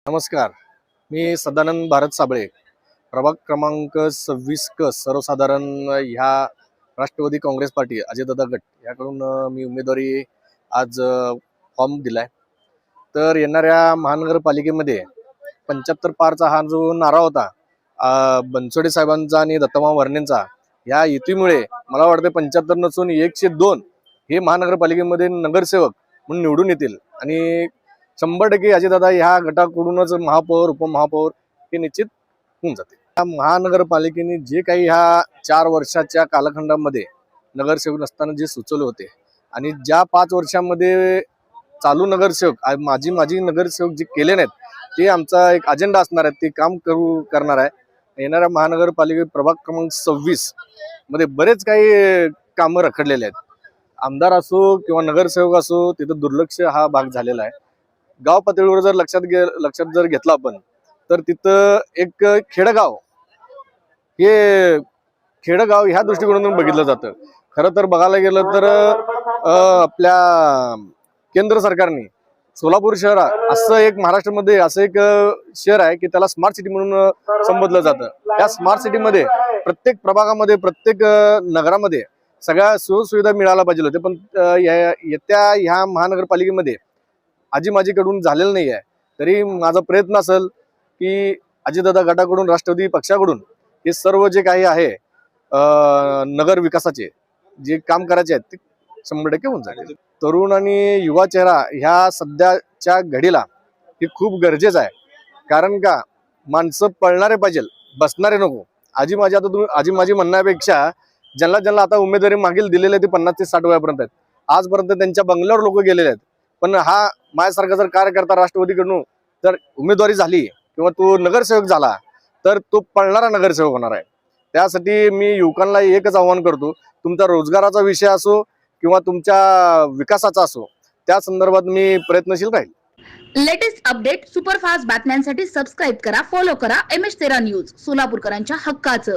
नमस्कार. मी सदानंद भारत साबळे, प्रभाग क्रमांक 26 क सर्वसाधारण ह्या राष्ट्रवादी काँग्रेस पार्टी अजयदादा गट याकडून मी उमेदवारी आज फॉर्म दिलाय. तर येणाऱ्या महानगरपालिकेमध्ये 75 पारचा हा जो नारा होता बनसोडे साहेबांचा आणि दत्तमामा वर्णेंचा, या युतीमुळे मला वाटतं 75 नसून 102 हे महानगरपालिकेमध्ये नगरसेवक म्हणून निवडून येतील आणि 100% अजयदादा ह्या गटाकडूनच महापौर उपमहापौर हे निश्चित होऊन जाते. या महानगरपालिकेने जे काही ह्या 4 वर्षाच्या कालखंडामध्ये नगरसेवक नसताना जे सुचवले होते आणि ज्या 5 वर्षामध्ये चालू नगरसेवक माझी नगरसेवक जे केले नाहीत ते आमचा एक अजेंडा असणार आहे, ते काम करणार आहे. येणाऱ्या महानगरपालिके प्रभाग क्रमांक 26 मध्ये बरेच काही कामं रखडलेले आहेत. आमदार असो किंवा नगरसेवक असो, तिथं दुर्लक्ष हा भाग झालेला आहे. गाव पातळीवर जर लक्षात जर घेतलं आपण तर तिथं एक खेडगाव ह्या दृष्टिकोनातून बघितलं जातं. खरं तर बघायला गेलं तर आपल्या केंद्र सरकारने सोलापूर शहर असं एक महाराष्ट्रामध्ये असं एक शहर आहे की त्याला स्मार्ट सिटी म्हणून संबोधलं जातं. त्या स्मार्ट सिटीमध्ये प्रत्येक प्रभागामध्ये प्रत्येक नगरामध्ये सगळ्या सुविधा मिळायला पाहिजे होते, पण येत्या ह्या महानगरपालिकेमध्ये माझीकडून झालेलं नाही आहे. तरी माझा प्रयत्न असेल की अजितदादा गटाकडून राष्ट्रवादी पक्षाकडून हे सर्व जे काही आहे नगर विकासाचे जे काम करायचे आहेत ते 100% होऊन जाईल. तरुण आणि युवा चेहरा ह्या सध्याच्या घडीला हे खूप गरजेचं आहे. कारण का माणसं पळणारे पाहिजे, बसणारे नको. आजी माझी म्हणण्यापेक्षा ज्यांना आता उमेदवारी मागील दिलेले ते 50 ते 60 वयापर्यंत आहेत. आजपर्यंत त्यांच्या बंगल्यावर लोक गेलेले आहेत. पण हा माझ्यासारखा जर कार्यकर्ता राष्ट्रवादीकडून जर उमेदवारी झाली किंवा तो नगरसेवक झाला तर तो पळणारा नगरसेवक होणार आहे. त्यासाठी मी युवकांना एकच आव्हान करतो, तुमचा रोजगाराचा विषय असो किंवा तुमच्या विकासाचा असो, त्या संदर्भात मी प्रयत्नशील राहील. लेटेस्ट अपडेट सुपरफास्ट बातम्यांसाठी सबस्क्राईब करा, फॉलो करा MS13 न्यूज, सोलापूरकरांच्या हक्काचं.